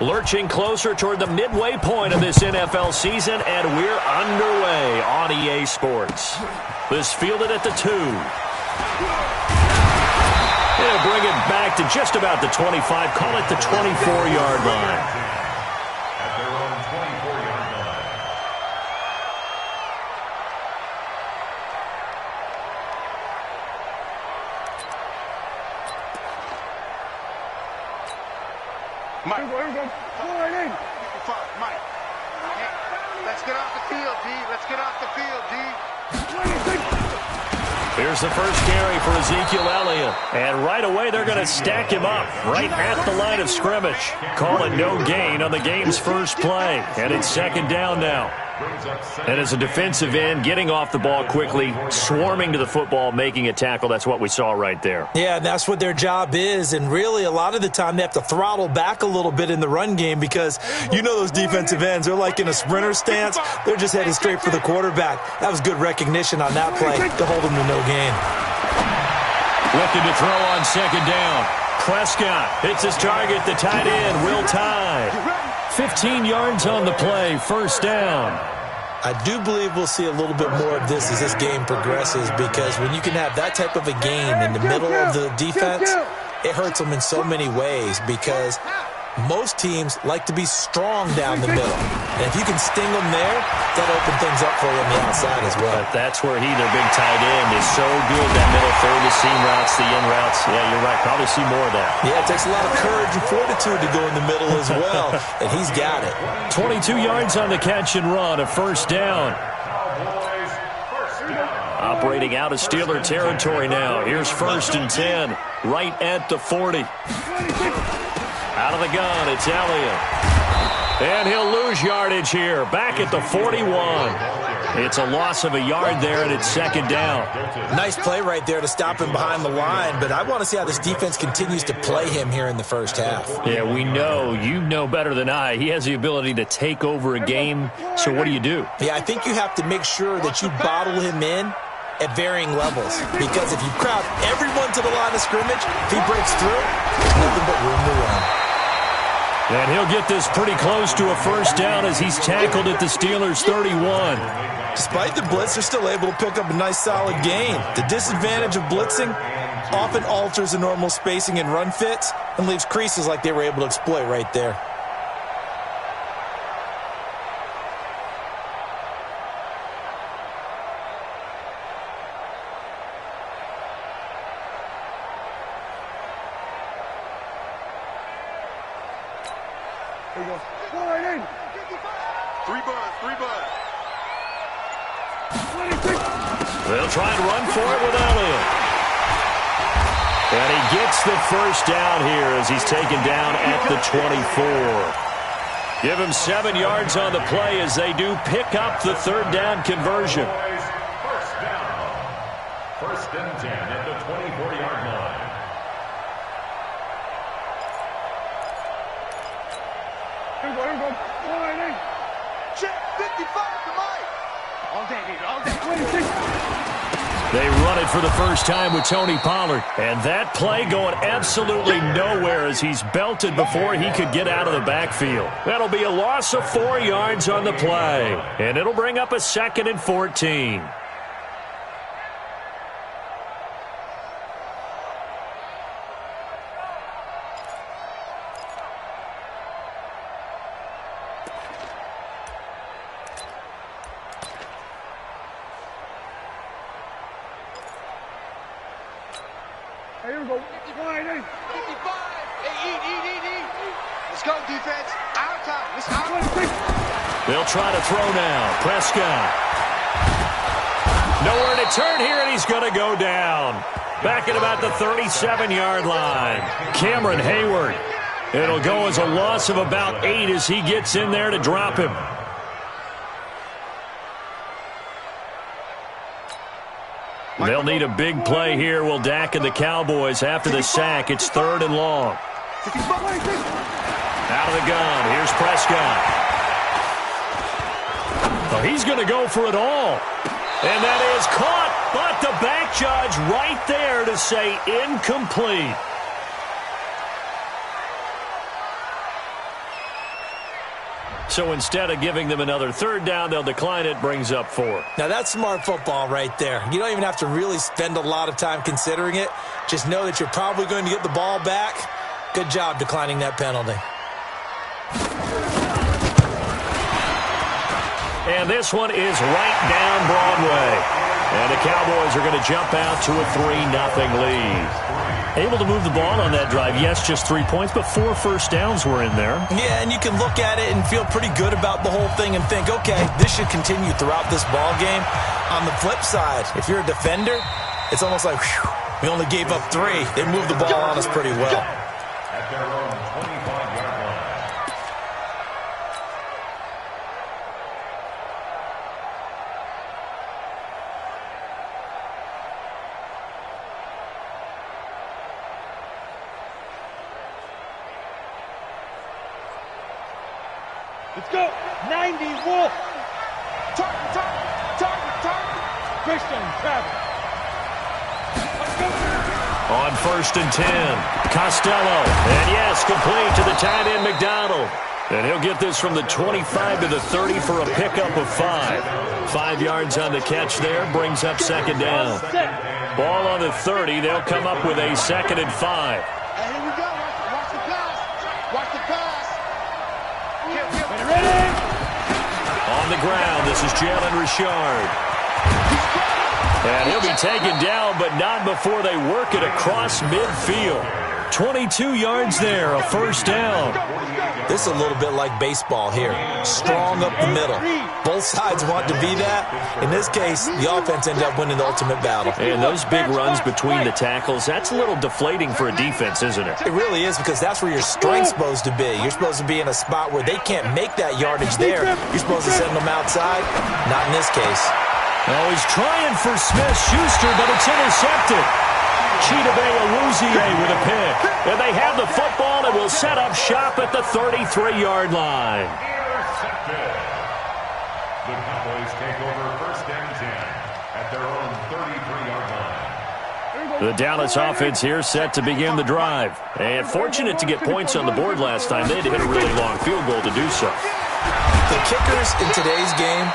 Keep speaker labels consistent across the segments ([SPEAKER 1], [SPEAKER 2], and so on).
[SPEAKER 1] Lurching closer toward the midway point of this NFL season, and we're underway on EA Sports. This fielded at the 2. He'll bring it back to just about the 25, call it the 24-yard line.
[SPEAKER 2] At their own 24-yard line.
[SPEAKER 3] Mike. Mike. Let's get off the field, D. Let's get off the field, D.
[SPEAKER 1] Here's the first carry for Ezekiel Elliott. And right away, they're going to stack him up right at the line of scrimmage. Call it no gain on the game's first play. And it's second down now. And as a defensive end, getting off the ball quickly, swarming to the football, making a tackle, that's what we saw right there.
[SPEAKER 4] Yeah, that's what their job is. And really, a lot of the time, they have to throttle back a little bit in the run game because you know those defensive ends, they're like in a sprinter stance. They're just headed straight for the quarterback. That was good recognition on that play to hold them to no gain.
[SPEAKER 1] Looking to throw on second down. Prescott hits his target, the tight end, Will Tye. 15 yards on the play, first down.
[SPEAKER 4] I do believe we'll see a little bit more of this as this game progresses because when you can have that type of a game in the middle of the defense, it hurts them in so many ways because most teams like to be strong down the middle. And if you can sting them there, that'll open things up for you on the outside as well.
[SPEAKER 1] But that's where their big tight end, is so good, that middle third, the seam routes, the in routes. Yeah, you're right. Probably see more of that.
[SPEAKER 4] Yeah, it takes a lot of courage and fortitude to go in the middle as well, and he's got it.
[SPEAKER 1] 22 yards on the catch and run, a first down. Operating out of Steeler territory now. Here's first and 10, right at the 40. Out of the gun, it's Elliott. And he'll lose yardage here, back at the 41. It's a loss of a yard there, and it's second down.
[SPEAKER 4] Nice play right there to stop him behind the line, but I want to see how this defense continues to play him here in the first half.
[SPEAKER 1] Yeah, we know. You know better than I. He has the ability to take over a game, so what do you do?
[SPEAKER 4] Yeah, I think you have to make sure that you bottle him in at varying levels, because if you crowd everyone to the line of scrimmage, if he breaks through, there's nothing but room to run.
[SPEAKER 1] And he'll get this pretty close to a first down as he's tackled at the Steelers' 31.
[SPEAKER 4] Despite the blitz, they're still able to pick up a nice solid gain. The disadvantage of blitzing often alters the normal spacing and run fits and leaves creases like they were able to exploit right there.
[SPEAKER 1] They'll try and run for it with Elliott. And he gets the first down here as he's taken down at the 24. Give him 7 yards on the play as they do pick up the third down conversion.
[SPEAKER 2] First down. First and 10 at the 24-yard line.
[SPEAKER 3] Check 55 to Mike. All day.
[SPEAKER 1] They run it for the first time with Tony Pollard. And that play going absolutely nowhere as he's belted before he could get out of the backfield. That'll be a loss of 4 yards on the play. And it'll bring up a second and 14.
[SPEAKER 3] Here we go. 55. Hey, eat. Let's go, defense. Our time. Let's out.
[SPEAKER 1] They'll try to throw now. Prescott. Nowhere to turn here, and he's going to go down. Back at about the 37-yard line. Cameron Hayward. It'll go as a loss of about 8 as he gets in there to drop him. They'll need a big play here. Will Dak and the Cowboys after the sack. It's third and long. Out of the gun. Here's Prescott. Oh, he's going to go for it all. And that is caught, but the back judge right there to say incomplete. So instead of giving them another third down, they'll decline it, brings up 4.
[SPEAKER 4] Now, that's smart football right there. You don't even have to really spend a lot of time considering it. Just know that you're probably going to get the ball back. Good job declining that penalty.
[SPEAKER 1] And this one is right down Broadway. And the Cowboys are going to jump out to a 3-0 lead. Able to move the ball on that drive. Yes, just 3 points, but 4 first downs were in there.
[SPEAKER 4] Yeah, and you can look at it and feel pretty good about the whole thing and think, okay, this should continue throughout this ball game. On the flip side, if you're a defender, it's almost like, whew, we only gave up 3. They moved the ball on us pretty well.
[SPEAKER 2] At their own 25-yard line.
[SPEAKER 3] Let's go. 90 Wolf. Target. Christian Travis. Let's go.
[SPEAKER 1] On 1st and 10, Costello. And yes, complete to the tight end, McDonald. And he'll get this from the 25 to the 30 for a pickup of 5. 5 yards on the catch there, brings up 2nd down. Ball on the 30, they'll come up with a 2nd and 5.
[SPEAKER 3] And here we go. Watch the pass. Watch the pass. Ready?
[SPEAKER 1] On the ground, this is Jalen Richard. And he'll be taken down, but not before they work it across midfield. 22 yards there, a 1st down.
[SPEAKER 4] This is a little bit like baseball here. Strong up the middle. Both sides want to be that. In this case, the offense ended up winning the ultimate battle.
[SPEAKER 1] And those big runs between the tackles, that's a little deflating for a defense, isn't it?
[SPEAKER 4] It really is, because that's where your strength's supposed to be. You're supposed to be in a spot where they can't make that yardage there. You're supposed to send them outside. Not in this case.
[SPEAKER 1] Oh, he's trying for Smith-Schuster, but it's intercepted. Chidobe Awuzie with a pick. And they have the football and will set up shop at the 33-yard line.
[SPEAKER 2] Intercepted. The Cowboys take over 1st and 10 at their own 33-yard line.
[SPEAKER 1] The Dallas offense here set to begin the drive. And fortunate to get points on the board last time. They had to hit a really long field goal to do so.
[SPEAKER 4] The kickers in today's game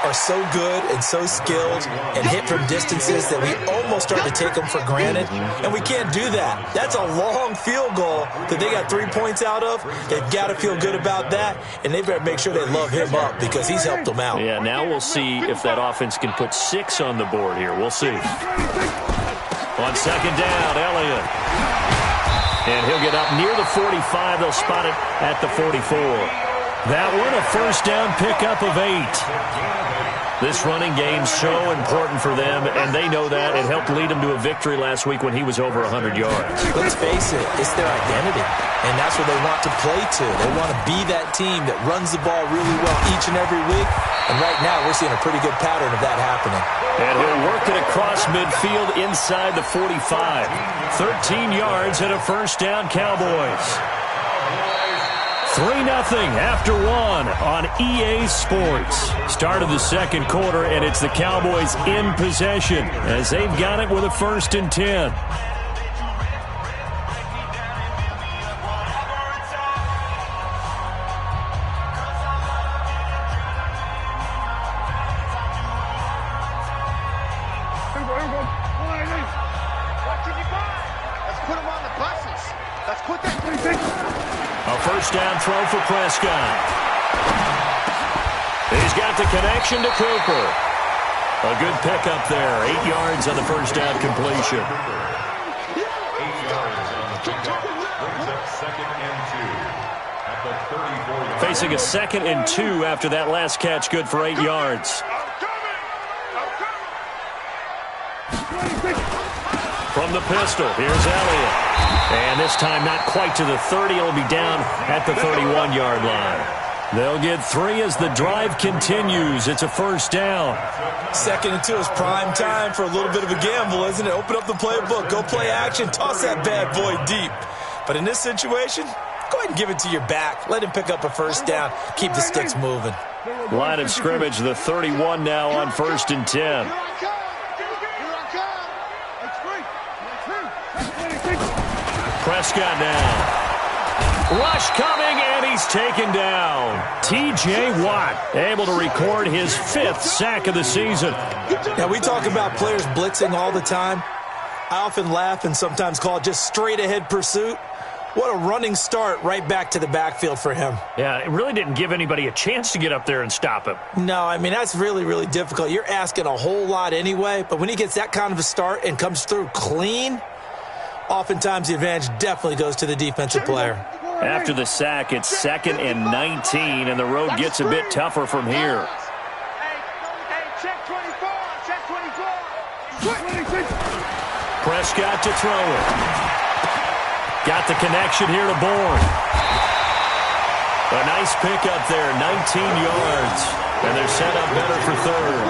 [SPEAKER 4] are so good and so skilled and hit from distances that we almost start to take them for granted, and we can't do that. That's a long field goal that they got 3 points out of. They've got to feel good about that, and they better make sure they love him up because he's helped them out.
[SPEAKER 1] Yeah, now we'll see if that offense can put 6 on the board here. We'll see. On 2nd down, Elliott. And he'll get up near the 45. They'll spot it at the 44. That one, a 1st down pickup of 8. This running game's so important for them, and they know that. It helped lead them to a victory last week when he was over 100 yards.
[SPEAKER 4] Let's face it, it's their identity, and that's what they want to play to. They want to be that team that runs the ball really well each and every week, and right now we're seeing a pretty good pattern of that happening.
[SPEAKER 1] And he'll work it across midfield inside the 45. 13 yards and a 1st down, Cowboys. 3-0 after 1 on EA Sports. Start of the 2nd quarter, and it's the Cowboys in possession as they've got it with a 1st and 10.
[SPEAKER 3] Let's put them on the buses. Let's put that.
[SPEAKER 1] A 1st down throw for Prescott. He's got the connection to Cooper. A good pickup there. 8 yards on the 1st down completion.
[SPEAKER 2] 8 yards on the pickup. Brings up 2nd and 2 at the 34-yard line.
[SPEAKER 1] Facing a 2nd and 2 after that last catch. Good for 8 yards. From the pistol, here's Elliott. And this time not quite to the 30. It'll be down at the 31-yard line. They'll get 3 as the drive continues. It's a 1st down.
[SPEAKER 4] 2nd and 2 is prime time for a little bit of a gamble, isn't it? Open up the playbook, go play action, toss that bad boy deep. But in this situation, go ahead and give it to your back. Let him pick up a 1st down. Keep the sticks moving.
[SPEAKER 1] Line of scrimmage, the 31 now on 1st and 10. Prescott now. Rush coming, and he's taken down. T.J. Watt able to record his 5th sack of the season.
[SPEAKER 4] Now, we talk about players blitzing all the time. I often laugh and sometimes call it just straight-ahead pursuit. What a running start right back to the backfield for him.
[SPEAKER 1] Yeah, it really didn't give anybody a chance to get up there and stop him.
[SPEAKER 4] No, I mean, that's really, really difficult. You're asking a whole lot anyway, but when he gets that kind of a start and comes through clean, oftentimes the advantage definitely goes to the defensive player.
[SPEAKER 1] After the sack, it's 2nd and 19, and the road gets a bit tougher from here.
[SPEAKER 3] Hey, check 24, check 24.
[SPEAKER 1] Prescott to throw it. Got the connection here to Bourne. A nice pickup there, 19 yards. And they're set up better for 3rd.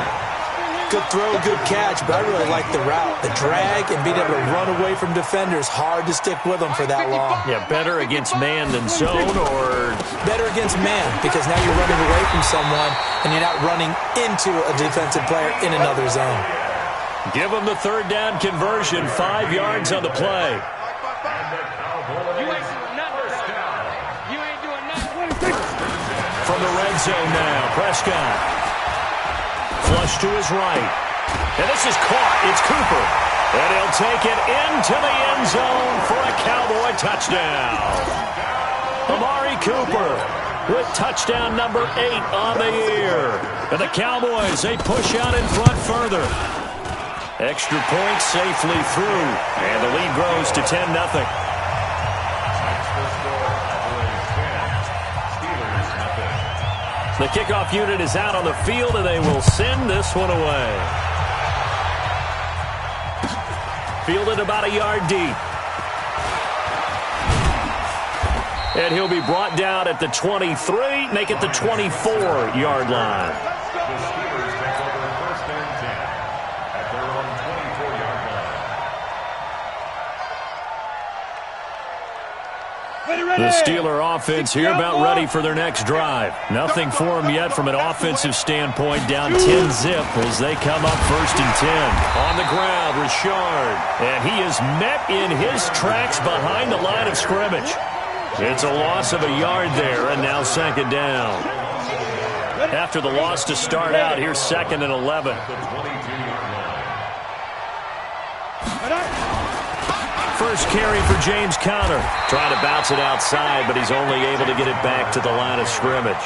[SPEAKER 4] Good throw, good catch, but I really like the route. The drag and being able to run away from defenders, hard to stick with them for that long.
[SPEAKER 1] Yeah, better against man than zone, or?
[SPEAKER 4] Better against man, because now you're running away from someone and you're not running into a defensive player in another zone.
[SPEAKER 1] Give them the 3rd down conversion, 5 yards on the play. From the red zone now, Prescott. Flush to his right. And this is caught. It's Cooper. And he'll take it into the end zone for a Cowboy touchdown. Amari Cooper with touchdown number 8 on the year. And the Cowboys, they push out in front further. Extra point safely through. And the lead grows to 10-0. The kickoff unit is out on the field, and they will send this one away. Fielded about a yard deep. And he'll be brought down at the 23, make it the 24-yard line.
[SPEAKER 2] The Steelers take over 1st and 10 at their own 24-yard line.
[SPEAKER 1] The Steeler offense here about ready for their next drive. Nothing for them yet from an offensive standpoint. Down 10-zip as they come up 1st and 10. On the ground, Richard. And he is met in his tracks behind the line of scrimmage. It's a loss of a yard there, and now 2nd down. After the loss to start out, here's 2nd and 11. First carry for James Conner. Trying to bounce it outside, but he's only able to get it back to the line of scrimmage.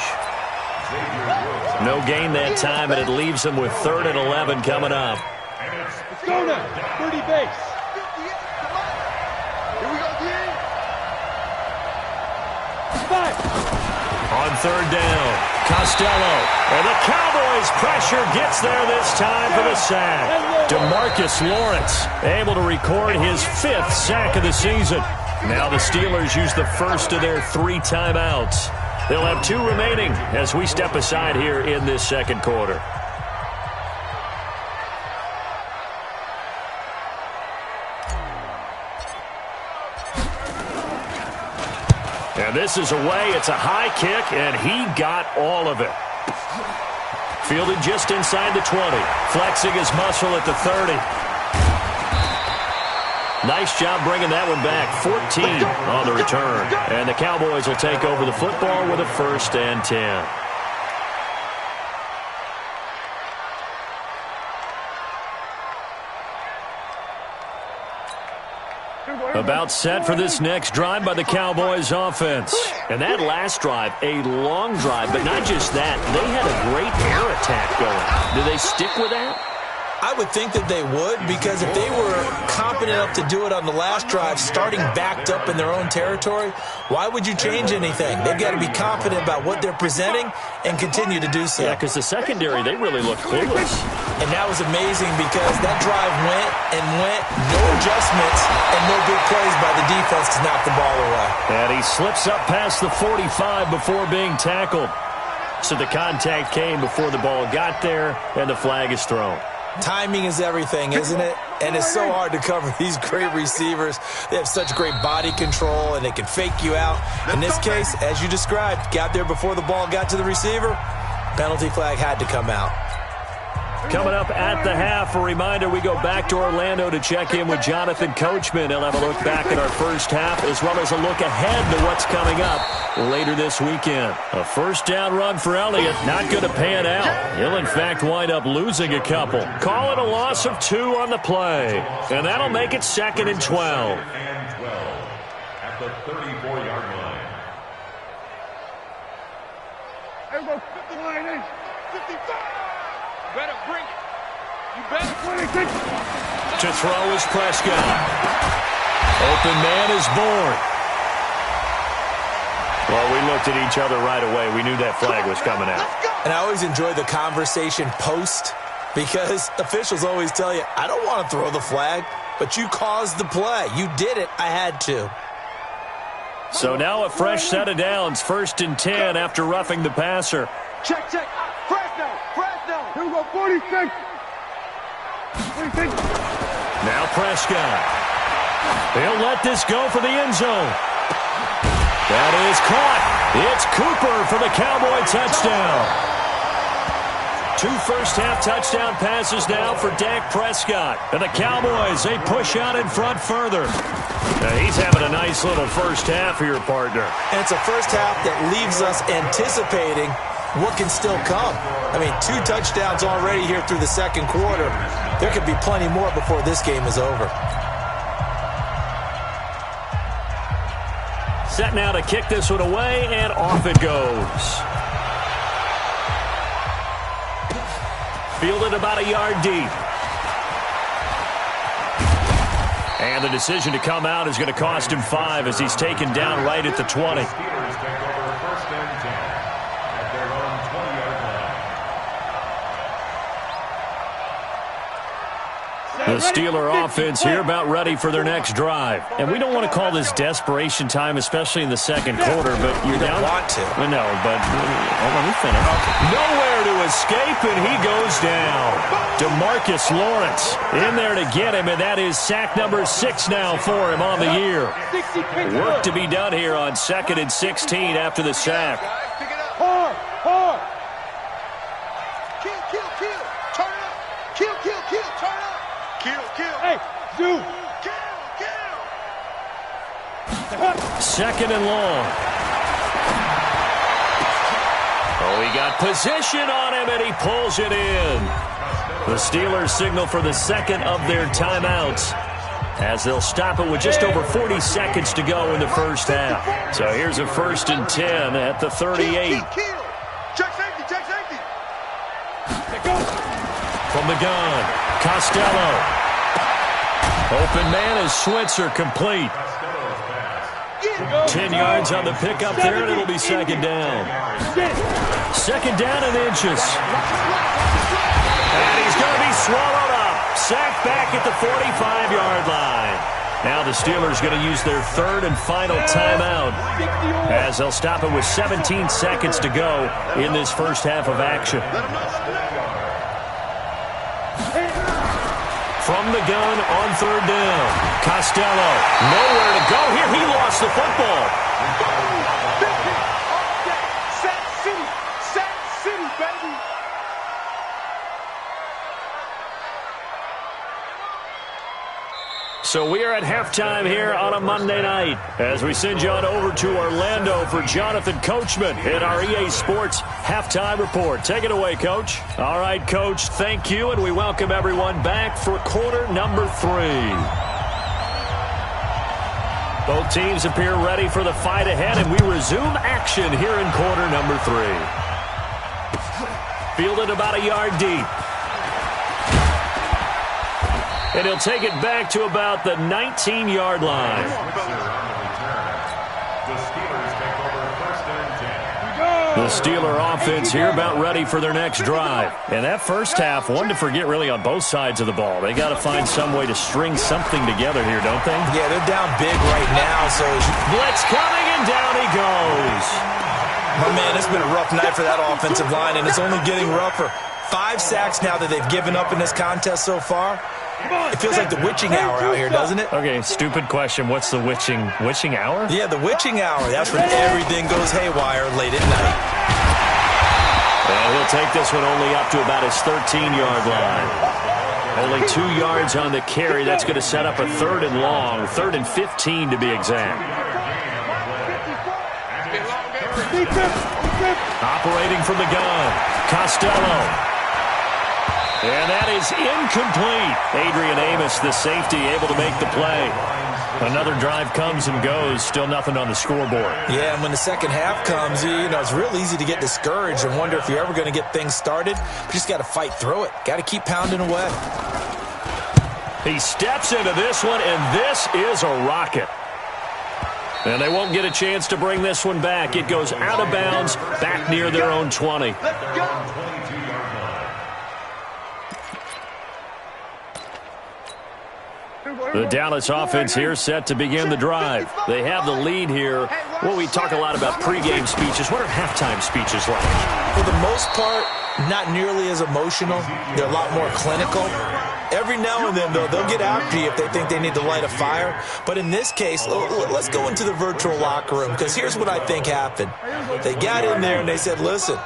[SPEAKER 1] No gain that time, and it leaves him with 3rd and 11 coming up.
[SPEAKER 3] Let's go now. 30 base. Here we go, D. 5.
[SPEAKER 1] On 3rd down, Costello. And the Cowboys' pressure gets there this time for the sack. DeMarcus Lawrence able to record his 5th sack of the season. Now the Steelers use the 1st of their 3 timeouts. They'll have 2 remaining as we step aside here in this 2nd quarter. And this is away. It's a high kick, and he got all of it. Fielded just inside the 20. Flexing his muscle at the 30. Nice job bringing that one back. 14 on the return. And the Cowboys will take over the football with a 1st and 10. About set for this next drive by the Cowboys offense. And that last drive, a long drive, but not just that. They had a great air attack going. Do they stick with that?
[SPEAKER 4] I would think that they would, because if they were competent enough to do it on the last drive, starting backed up in their own territory, why would you change anything? They've got to be confident about what they're presenting and continue to do so.
[SPEAKER 1] Yeah, because the secondary, they really looked clueless.
[SPEAKER 4] And that was amazing because that drive went and went, no adjustments, and no big plays by the defense to knock the ball away.
[SPEAKER 1] And he slips up past the 45 before being tackled. So the contact came before the ball got there, and the flag is thrown.
[SPEAKER 4] Timing is everything, isn't it? And it's so hard to cover these great receivers. They have such great body control, and they can fake you out. In this case, as you described, got there before the ball got to the receiver. Penalty flag had to come out.
[SPEAKER 1] Coming up at the half, a reminder, we go back to Orlando to check in with Jonathan Coachman. He'll have a look back at our first half as well as a look ahead to what's coming up later this weekend. A first down run for Elliott, not going to pan out. He'll, in fact, wind up losing a couple. Call it a loss of 2 on the play, and that'll make it 2nd and 12.
[SPEAKER 2] At the 34-yard line.
[SPEAKER 3] Everybody, 59, 55. You better bring it. You better bring it.
[SPEAKER 1] To throw is Prescott. Open man is born. Well, we looked at each other right away. We knew that flag was coming out.
[SPEAKER 4] And I always enjoy the conversation post because officials always tell you, I don't want to throw the flag, but you caused the play. You did it. I had to.
[SPEAKER 1] So now a fresh set of downs, 1st and 10 after roughing the passer.
[SPEAKER 3] Check. Fresno. Here we go, 46. 46.
[SPEAKER 1] Now Prescott. He'll let this go for the end zone. That is caught. It's Cooper for the Cowboy touchdown. 2 first-half touchdown passes now for Dak Prescott. And the Cowboys, they push out in front further. Now he's having a nice little first half for your partner.
[SPEAKER 4] And it's a first half that leaves us anticipating what can still come. I mean, 2 touchdowns already here through the second quarter. There could be plenty more before this game is over.
[SPEAKER 1] Set now to kick this one away, and off it goes. Fielded about a yard deep. And the decision to come out is going to cost him 5 as he's taken down right at the 20.
[SPEAKER 2] Steelers take over 1st and 10 at their own 20-yard line.
[SPEAKER 1] The Steeler offense here about ready for their next drive. And we don't want to call this desperation time, especially in the second quarter, but you're down.
[SPEAKER 4] Want to.
[SPEAKER 1] No, but let me finish. Nowhere to escape, and he goes down. DeMarcus Lawrence in there to get him, and that is sack number 6 now for him on the year. Work to be done here on 2nd and 16 after the sack.
[SPEAKER 3] Hard. Kill. Turn it up. Kill. Turn it up. Kill. Hey, do. Kill.
[SPEAKER 1] 2nd and long. Oh, he got position on him, and he pulls it in. The Steelers signal for the second of their timeouts as they'll stop it with just over 40 seconds to go in the first half. So here's a 1st and 10 at the 38.
[SPEAKER 3] Kill. Check safety.
[SPEAKER 1] From the gun, Costello. Open man is Switzer, complete. 10 yards on the pickup there, and it'll be 2nd down. 2nd down and inches. And he's going to be swallowed up. Sacked back at the 45-yard line. Now the Steelers going to use their 3rd and final timeout as they'll stop it with 17 seconds to go in this first half of action. From the gun on 3rd down. Costello, nowhere to go here. He lost the football.
[SPEAKER 3] Sack City, baby.
[SPEAKER 1] So we are at halftime here on a Monday night as we send you on over to Orlando for Jonathan Coachman in our EA Sports Halftime Report. Take it away, Coach. All right, Coach, thank you, and we welcome everyone back for quarter number 3. Both teams appear ready for the fight ahead, and we resume action here in quarter number 3. Fielded about a yard deep. And he'll take it back to about the 19-yard line. The Steeler offense here about ready for their next drive. And that first half, one to forget really on both sides of the ball. They got to find some way to string something together here, don't they?
[SPEAKER 4] Yeah, they're down big right now. So
[SPEAKER 1] blitz coming, and down he goes.
[SPEAKER 4] My man, it's been a rough night for that offensive line, and it's only getting rougher. 5 sacks now that they've given up in this contest so far. It feels like the witching hour out here, doesn't it?
[SPEAKER 1] Okay, stupid question. What's the witching hour?
[SPEAKER 4] Yeah, the witching hour. That's when everything goes haywire late at night.
[SPEAKER 1] And he'll take this one only up to about his 13-yard line. Only 2 yards on the carry. That's going to set up a 3rd and long, 3rd and 15 to be exact. Operating from the gun, Costello. And that is incomplete. Adrian Amos, the safety, able to make the play. Another drive comes and goes, still nothing on the scoreboard.
[SPEAKER 4] Yeah, and when the second half comes, it's real easy to get discouraged and wonder if you're ever going to get things started. You just got to fight through it. Got to keep pounding away.
[SPEAKER 1] He steps into this one, and this is a rocket. And they won't get a chance to bring this one back. It goes out of bounds, back near their own 20. The Dallas offense here set to begin the drive. They have the lead here. Well, we talk a lot about pregame speeches. What are halftime speeches like?
[SPEAKER 4] For the most part, not nearly as emotional. They're a lot more clinical. Every now and then, though, they'll get after you if they think they need to light a fire. But in this case, let's go into the virtual locker room, because here's what I think happened. They got in there and they said, listen,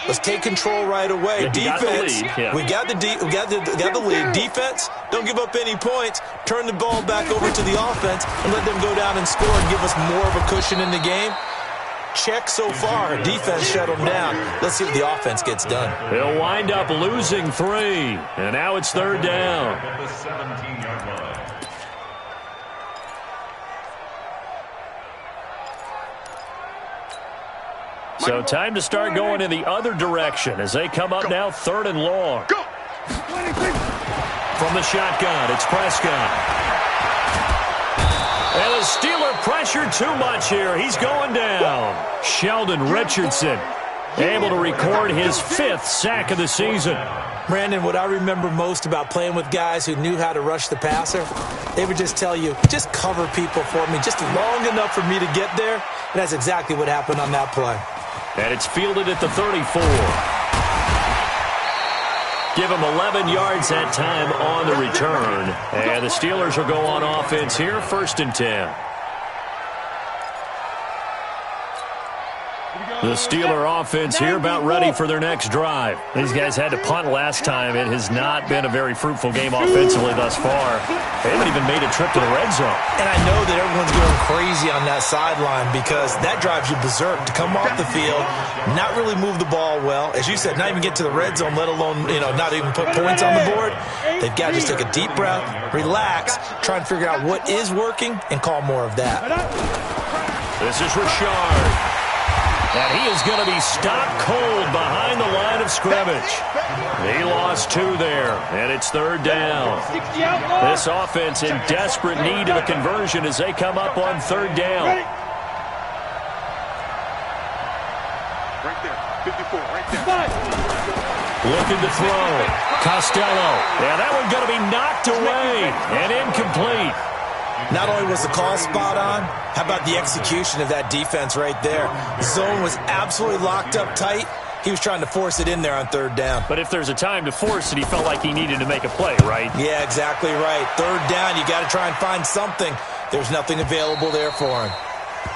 [SPEAKER 4] let's take control right away. Defense, we got the lead. Defense, don't give up any points. Turn the ball back over to the offense and let them go down and score and give us more of a cushion in the game. Check so far. Defense shut them down. Let's see what the offense gets done.
[SPEAKER 1] They'll wind up losing 3. And now it's 3rd down.
[SPEAKER 2] At the 17-yard line.
[SPEAKER 1] So time to start going in the other direction as they come up now 3rd and long. From the shotgun, it's Prescott. And the Steeler pressure too much here. He's going down. Sheldon Richardson able to record his 5th sack of the season.
[SPEAKER 4] Brandon, what I remember most about playing with guys who knew how to rush the passer, they would just tell you, just cover people for me, just long enough for me to get there. And that's exactly what happened on that play.
[SPEAKER 1] And it's fielded at the 34. Give him 11 yards that time on the return. And the Steelers will go on offense here, 1st and 10. The Steeler offense here about ready for their next drive. These guys had to punt last time. It has not been a very fruitful game offensively thus far. They haven't even made a trip to the red zone.
[SPEAKER 4] And I know that everyone's going crazy on that sideline because that drives you berserk to come off the field, not really move the ball well. As you said, not even get to the red zone, let alone, not even put points on the board. They've got to just take a deep breath, relax, try and figure out what is working, and call more of that.
[SPEAKER 1] This is Richard. And he is going to be stopped cold behind the line of scrimmage. He lost 2 there, and it's 3rd down. This offense in desperate need of a conversion as they come up on 3rd down.
[SPEAKER 3] Right there, 54, right there.
[SPEAKER 1] Looking to throw. Costello. Yeah, that one going to be knocked away and incomplete.
[SPEAKER 4] Not only was the call spot on, how about the execution of that defense right there? The zone was absolutely locked up tight. He was trying to force it in there on 3rd down.
[SPEAKER 1] But if there's a time to force it, he felt like he needed to make a play, right?
[SPEAKER 4] Yeah, exactly right. 3rd down, you got to try and find something. There's nothing available there for him.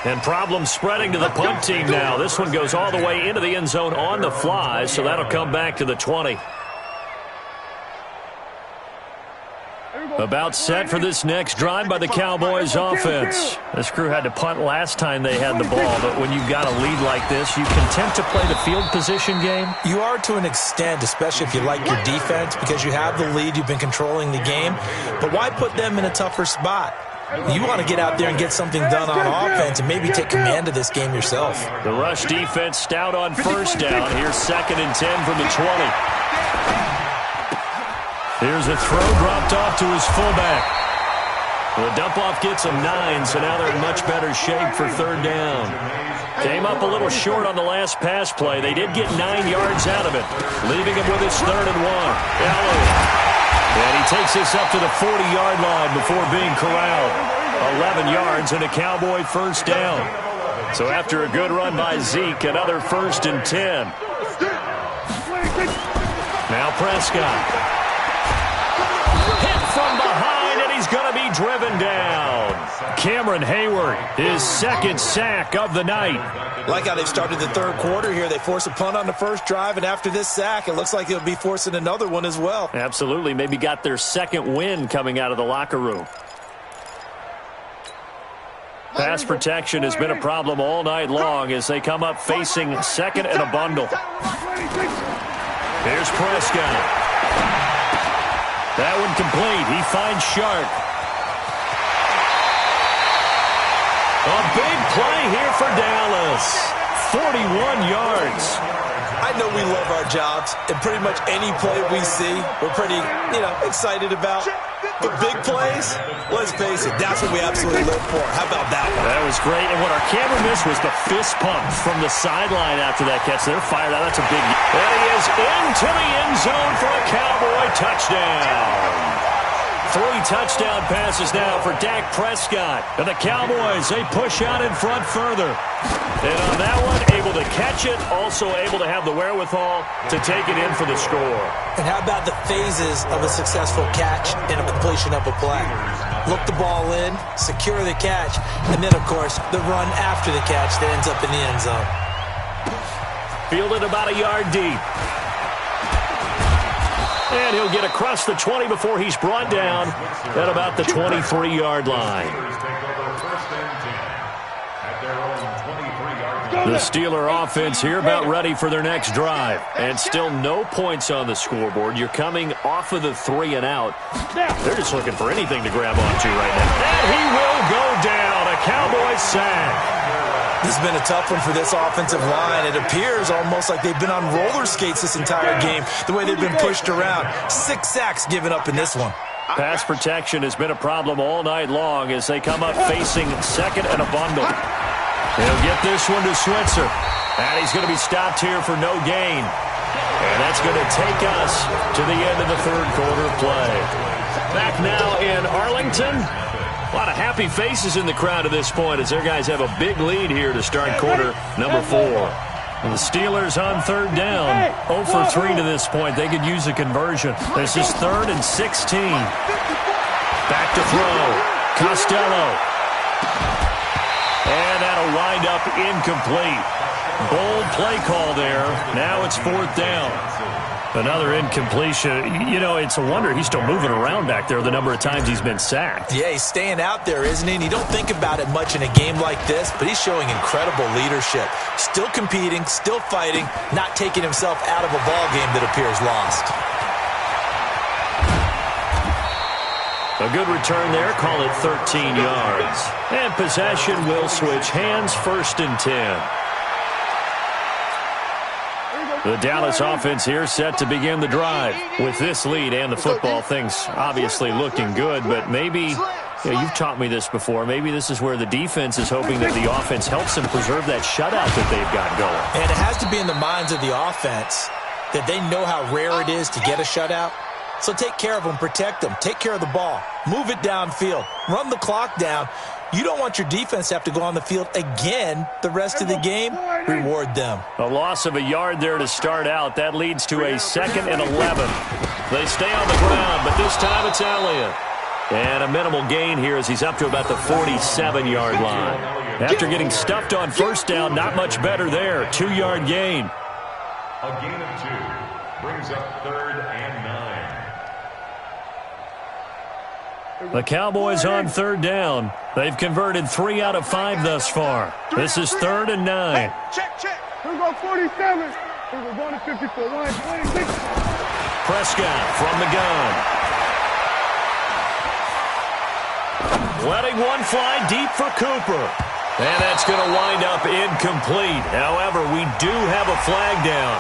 [SPEAKER 1] And problems spreading to the punt team now. This one goes all the way into the end zone on the fly, so that'll come back to the 20. About set for this next drive by the Cowboys offense. This crew had to punt last time they had the ball, but when you've got a lead like this, you content to play the field position game?
[SPEAKER 4] You are to an extent, especially if you like your defense, because you have the lead, you've been controlling the game. But why put them in a tougher spot? You want to get out there and get something done on offense and maybe take command of this game yourself.
[SPEAKER 1] The rush defense stout on 1st down. Here's 2nd and 10 from the 20. Here's a throw dropped off to his fullback. The dump-off gets him 9, so now they're in much better shape for 3rd down. Came up a little short on the last pass play. They did get 9 yards out of it, leaving him with his 3rd and 1. Elliott. And he takes this up to the 40-yard line before being corralled. 11 yards and a Cowboy 1st down. So after a good run by Zeke, another 1st and 10. Now Prescott. Hit from behind, and he's going to be driven down. Cameron Hayward, his second sack of the night.
[SPEAKER 4] Like how they've started the third quarter here. They force a punt on the first drive, and after this sack, it looks like they'll be forcing another one as well.
[SPEAKER 1] Absolutely. Maybe got their second win coming out of the locker room. Pass protection has been a problem all night long as they come up facing second and a bundle. Here's Prescott. That one complete. He finds Sharp. A big play here for Dallas. 41 yards.
[SPEAKER 4] I know we love our jobs, and pretty much any play we see, we're pretty, excited about. But big plays, let's face it, that's what we absolutely live for. How about that one?
[SPEAKER 1] That was great, and what our camera missed was the fist pump from the sideline after that catch. They're fired out. That's a big... And he is into the end zone for a Cowboy touchdown. 3 touchdown passes now for Dak Prescott. And the Cowboys, they push out in front further. And on that one, able to catch it, also able to have the wherewithal to take it in for the score.
[SPEAKER 4] And how about the phases of a successful catch and a completion of a play? Look the ball in, secure the catch, and then, of course, the run after the catch that ends up in the end zone.
[SPEAKER 1] Fielded about a yard deep. And he'll get across the 20 before he's brought down at about the 23-yard line. The Steeler offense here about ready for their next drive. And still no points on the scoreboard. You're coming off of the 3 and out. They're just looking for anything to grab onto right now. And he will go down. A Cowboy sack.
[SPEAKER 4] This has been a tough one for this offensive line. It appears almost like they've been on roller skates this entire game, the way they've been pushed around. 6 sacks given up in this one.
[SPEAKER 1] Pass protection has been a problem all night long as they come up facing second and a bundle. He'll get this one to Switzer. And he's going to be stopped here for no gain. And that's going to take us to the end of the third quarter play. Back now in Arlington. A lot of happy faces in the crowd at this point as their guys have a big lead here to start quarter number 4. And the Steelers on third down. 0 for 3 to this point. They could use a conversion. This is 3rd and 16. Back to throw. Costello. And that'll wind up incomplete. Bold play call there. Now it's 4th down. Another incompletion. It's a wonder he's still moving around back there the number of times he's been sacked.
[SPEAKER 4] Yeah, he's staying out there, isn't he? And you don't think about it much in a game like this, but he's showing incredible leadership. Still competing, still fighting, not taking himself out of a ball game that appears lost.
[SPEAKER 1] A good return there. Call it 13 yards. And possession will switch hands. 1st and 10. The Dallas offense here set to begin the drive. With this lead and the football, things obviously looking good, but maybe, you've taught me this before, maybe this is where the defense is hoping that the offense helps them preserve that shutout that they've got going.
[SPEAKER 4] And it has to be in the minds of the offense that they know how rare it is to get a shutout. So take care of them, protect them, take care of the ball, move it downfield, run the clock down. You don't want your defense to have to go on the field again the rest of the game. Reward them.
[SPEAKER 1] A loss of a yard there to start out. That leads to a 2nd and 11. They stay on the ground, but this time it's Elliott. And a minimal gain here as he's up to about the 47-yard line. After getting stuffed on first down, not much better there. 2-yard gain.
[SPEAKER 2] A gain of 2 brings up 3rd and 9.
[SPEAKER 1] The Cowboys on third down. They've converted 3 out of 5 thus far. This is 3rd and 9.
[SPEAKER 3] Check. Here we go, 47. Here we go, going to 54. 26.
[SPEAKER 1] Prescott from the gun. Letting one fly deep for Cooper. And that's going to wind up incomplete. However, we do have a flag down.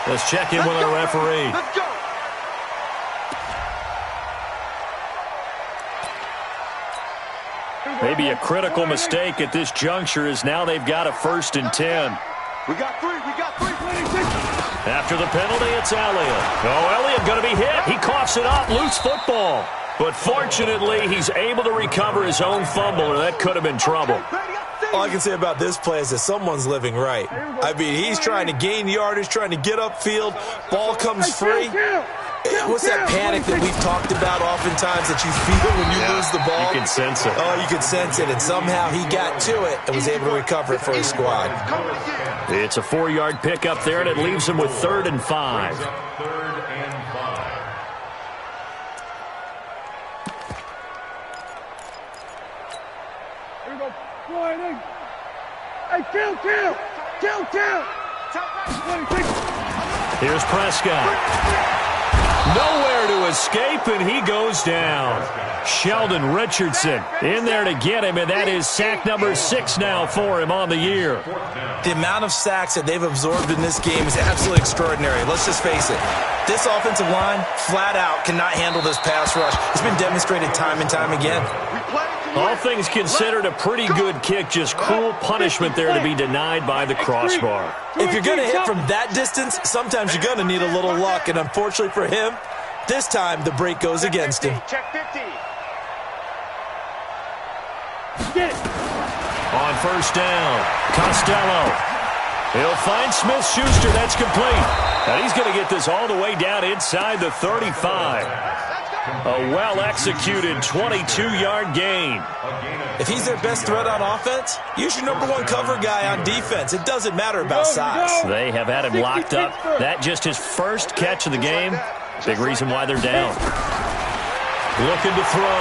[SPEAKER 1] Let's check in with our referee.
[SPEAKER 3] Let's go.
[SPEAKER 1] Maybe a critical mistake at this juncture is now they've got a 1st and 10.
[SPEAKER 3] We got 3. 26.
[SPEAKER 1] After the penalty, it's Elliott. Oh, Elliott going to be hit. He coughs it up. Loose football. But fortunately, he's able to recover his own fumble, or that could have been trouble.
[SPEAKER 4] All I can say about this play is that someone's living right. I mean, he's trying to gain yardage, trying to get upfield. Ball comes free. What's that panic that we've talked about oftentimes that you feel when you lose the ball?
[SPEAKER 1] You can sense it.
[SPEAKER 4] Oh, you can sense it, and somehow he got to it and was able to recover it for his squad.
[SPEAKER 1] It's a 4-yard pickup there, and it leaves him with 3rd and 5.
[SPEAKER 2] Third and 5.
[SPEAKER 3] Here we go. Flying in. Hey, kill. 26.
[SPEAKER 1] Here's Prescott. Nowhere to escape, and he goes down. Sheldon Richardson in there to get him, and that is sack number 6 now for him on the year.
[SPEAKER 4] The amount of sacks that they've absorbed in this game is absolutely extraordinary. Let's just face it. This offensive line, flat out, cannot handle this pass rush. It's been demonstrated time and time again.
[SPEAKER 1] All things considered, a pretty good kick, just cruel punishment there to be denied by the crossbar.
[SPEAKER 4] If you're going to hit from that distance, sometimes you're going to need a little luck, and unfortunately for him, this time the break goes against him.
[SPEAKER 3] Check 50.
[SPEAKER 1] On first down, Costello. He'll find Smith-Schuster. That's complete. And he's going to get this all the way down inside the 35. A well-executed 22-yard gain.
[SPEAKER 4] If he's their best threat on offense, use your number 1 cover guy on defense. It doesn't matter about size.
[SPEAKER 1] They have had him locked up. That just his first catch of the game. Big reason why they're down. Looking to throw.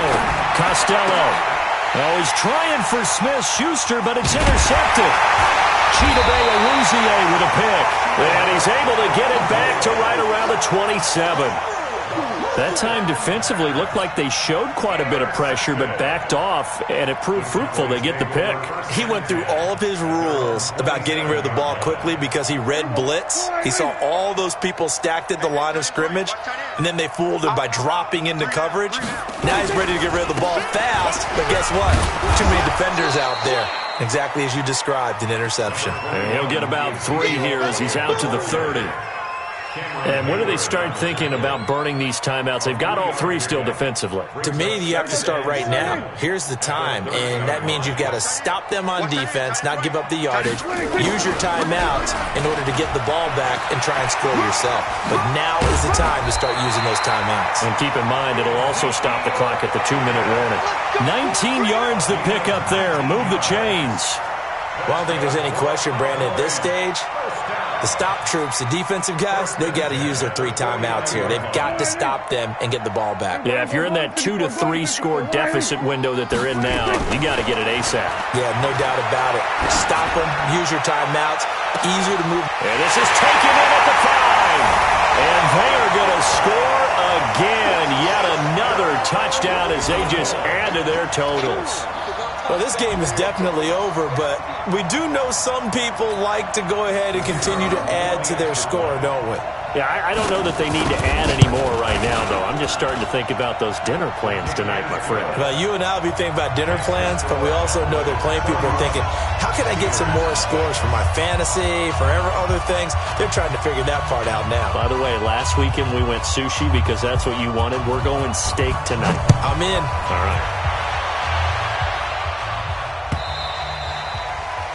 [SPEAKER 1] Costello. Oh, he's trying for Smith-Schuster, but it's intercepted. Chidobe Awuzie with a pick. And he's able to get it back to right around the 27. That time defensively looked like they showed quite a bit of pressure but backed off, and it proved fruitful. They get the pick.
[SPEAKER 4] He went through all of his rules about getting rid of the ball quickly because he read blitz. He saw all those people stacked at the line of scrimmage, and then they fooled him by dropping into coverage. Now he's ready to get rid of the ball fast, but guess what? Too many defenders out there. Exactly as you described, an interception.
[SPEAKER 1] And he'll get about 3 here as he's out to the 30. And when do they start thinking about burning these timeouts? They've got all 3 still defensively.
[SPEAKER 4] To me, you have to start right now. Here's the time, and that means you've got to stop them on defense, not give up the yardage, use your timeouts in order to get the ball back and try and score yourself. But now is the time to start using those timeouts.
[SPEAKER 1] And keep in mind, it'll also stop the clock at the 2-minute warning. 19 yards to pick up there. Move the chains.
[SPEAKER 4] Well, I don't think there's any question, Brandon, at this stage. The stop troops, the defensive guys, they got to use their 3 timeouts here. They've got to stop them and get the ball back.
[SPEAKER 1] Yeah, if you're in that 2 to 3 score deficit window that they're in now, you got to get it ASAP.
[SPEAKER 4] Yeah, no doubt about it. Stop them, use your timeouts. Easier to move.
[SPEAKER 1] And this is taken in at the 5. And they are going to score again. Yet another touchdown as they just add to their totals.
[SPEAKER 4] Well, this game is definitely over, but we do know some people like to go ahead and continue to add to their score, don't we?
[SPEAKER 1] Yeah, I don't know that they need to add any more right now, though. I'm just starting to think about those dinner plans tonight, my friend.
[SPEAKER 4] Well, you and I will be thinking about dinner plans, but we also know that plenty of people are thinking, how can I get some more scores for my fantasy, for other things? They're trying to figure that part out now.
[SPEAKER 1] By the way, last weekend we went sushi because that's what you wanted. We're going steak tonight.
[SPEAKER 4] I'm in.
[SPEAKER 1] All right.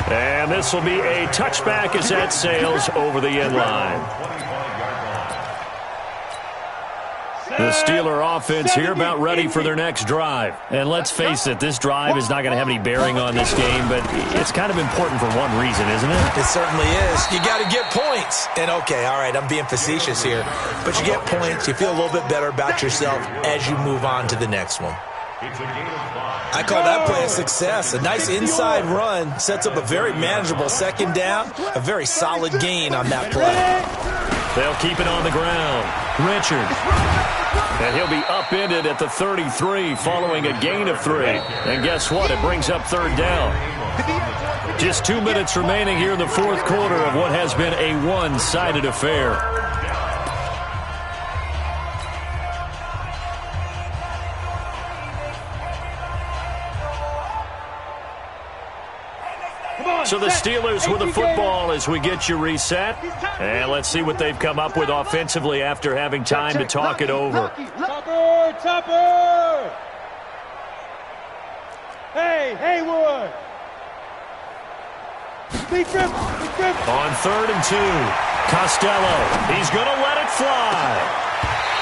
[SPEAKER 1] And this will be a touchback as that sails over the end line. The Steeler offense here about ready for their next drive. And let's face it, this drive is not going to have any bearing on this game, but it's kind of important for one reason, isn't it?
[SPEAKER 4] It certainly is. You got to get points. And okay, all right, I'm being facetious here, but you get points, you feel a little bit better about yourself as you move on to the next one. I call that play a success. A nice inside run sets up a very manageable 2nd down, a very solid gain on that play.
[SPEAKER 1] They'll keep it on the ground. Richard. And he'll be upended at the 33 following a gain of 3. And guess what? It brings up 3rd down. Just 2 minutes remaining here in the 4th quarter of what has been a one-sided affair. So the Steelers with the football as we get you reset. And let's see what they've come up with offensively after having time to talk it over.
[SPEAKER 3] Topper! Hey, Haywood! Big grip!
[SPEAKER 1] On 3rd and 2, Costello. He's going to let it fly.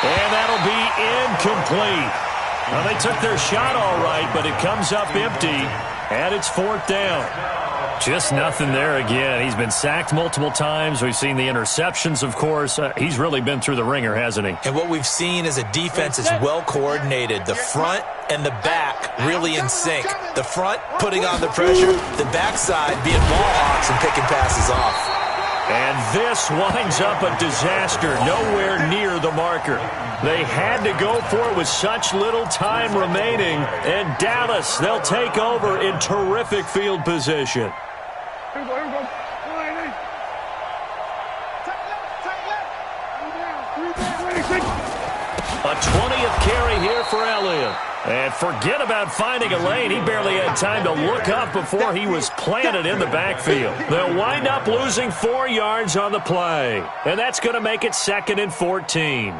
[SPEAKER 1] And that'll be incomplete. Well, they took their shot all right, but it comes up empty, and it's 4th down. Just nothing there again. He's been sacked multiple times. We've seen the interceptions, of course. He's really been through the ringer, hasn't he?
[SPEAKER 4] And what we've seen is a defense that's well coordinated. The front and the back really in sync. The front putting on the pressure, the backside being ball hawks and picking passes off.
[SPEAKER 1] And this winds up a disaster, nowhere near the marker. They had to go for it with such little time remaining. And Dallas, they'll take over in terrific field position.
[SPEAKER 3] Here we go.
[SPEAKER 1] A 20th carry here for Elliott. And forget about finding a lane. He barely had time to look up before he was planted in the backfield. They'll wind up losing 4 yards on the play. And that's going to make it 2nd and 14.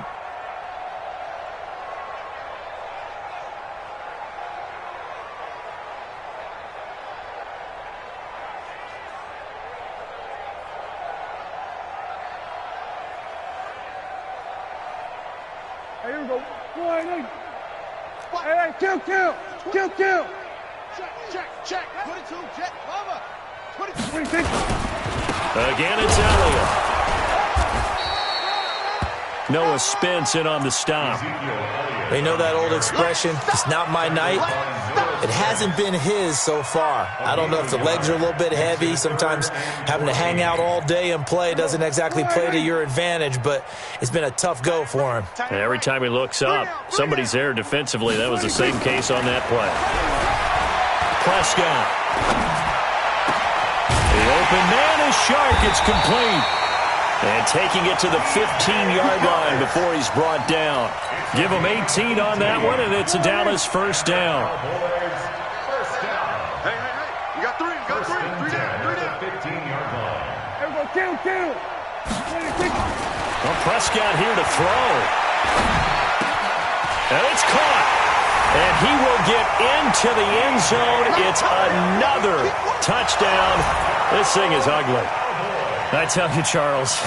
[SPEAKER 3] Here we go. Hey, kill. Check. 22, jet, mama. 22.
[SPEAKER 1] Again, it's Elliott. Noah Spence in on the stop.
[SPEAKER 4] They know that old expression, it's not my night. It hasn't been his so far. I don't know if the legs are a little bit heavy. Sometimes having to hang out all day and play doesn't exactly play to your advantage, but it's been a tough go for him.
[SPEAKER 1] And every time he looks up, somebody's there defensively. That was the same case on that play. Prescott. The open man is sharp. It's complete. And taking it to the 15-yard line before he's brought down. Give him 18 on that one, and it's a Dallas first down.
[SPEAKER 3] Hey. You got three. Three down.
[SPEAKER 2] 15-yard line.
[SPEAKER 3] Here we go. Kill.
[SPEAKER 1] Well, Prescott here to throw. And it's caught. And he will get into the end zone. It's another touchdown. This thing is ugly. I tell you, Charles,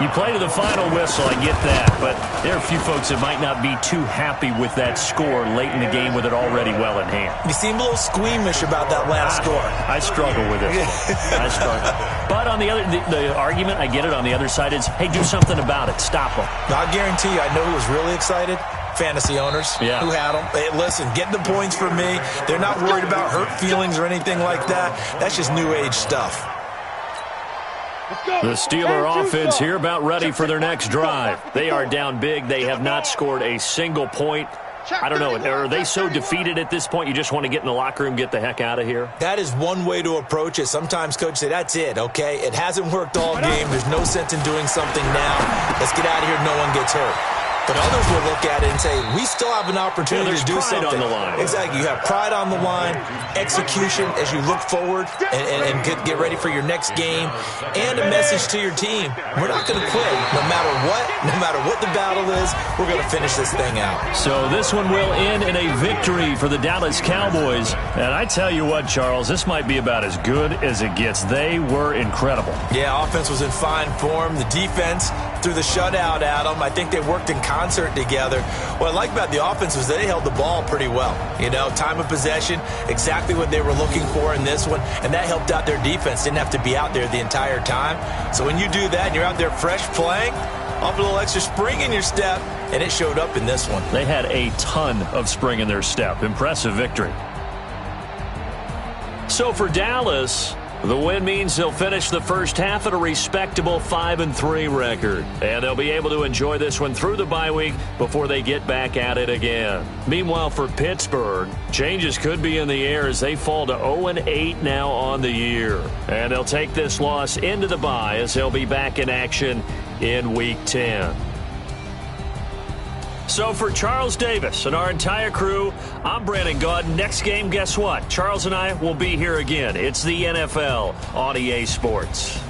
[SPEAKER 1] you play to the final whistle, I get that, but there are a few folks that might not be too happy with that score late in the game with it already well in hand.
[SPEAKER 4] You seem a little squeamish about that last score.
[SPEAKER 1] I struggle with it. I struggle. But on the other, the argument, I get it, on the other side is, hey, do something about it. Stop them.
[SPEAKER 4] I guarantee you, I know who was really excited. Fantasy owners who had them. Hey, listen, get the points for me. They're not worried about hurt feelings or anything like that. That's just new age stuff.
[SPEAKER 1] The Steeler offense here about ready for their next drive. They are down big. They have not scored a single point. I don't know. Are they so defeated at this point you just want to get in the locker room, get the heck out of here?
[SPEAKER 4] That is one way to approach it. Sometimes coaches say, that's it, okay? It hasn't worked all game. There's no sense in doing something now. Let's get out of here. No one gets hurt. But others will look at it and say, we still have an opportunity to do something.
[SPEAKER 1] On the line.
[SPEAKER 4] Exactly. You have pride on the line, execution as you look forward and get ready for your next game, and a message to your team. We're not going to quit. No matter what the battle is, we're going to finish this thing out.
[SPEAKER 1] So this one will end in a victory for the Dallas Cowboys. And I tell you what, Charles, this might be about as good as it gets. They were incredible.
[SPEAKER 4] Yeah, offense was in fine form. The defense threw the shutout at them. I think they worked in concert together. What I like about the offense was they held the ball pretty well. You know, time of possession, exactly what they were looking for in this one, and that helped out their defense. Didn't have to be out there the entire time. So when you do that and you're out there fresh playing, off a little extra spring in your step, and it showed up in this one.
[SPEAKER 1] They had a ton of spring in their step. Impressive victory. So for Dallas, the win means they'll finish the first half at a respectable 5-3 record. And they'll be able to enjoy this one through the bye week before they get back at it again. Meanwhile, for Pittsburgh, changes could be in the air as they fall to 0-8 now on the year. And they'll take this loss into the bye as they'll be back in action in Week 10. So for Charles Davis and our entire crew, I'm Brandon Gaudin. Next game, guess what? Charles and I will be here again. It's the NFL on EA Sports.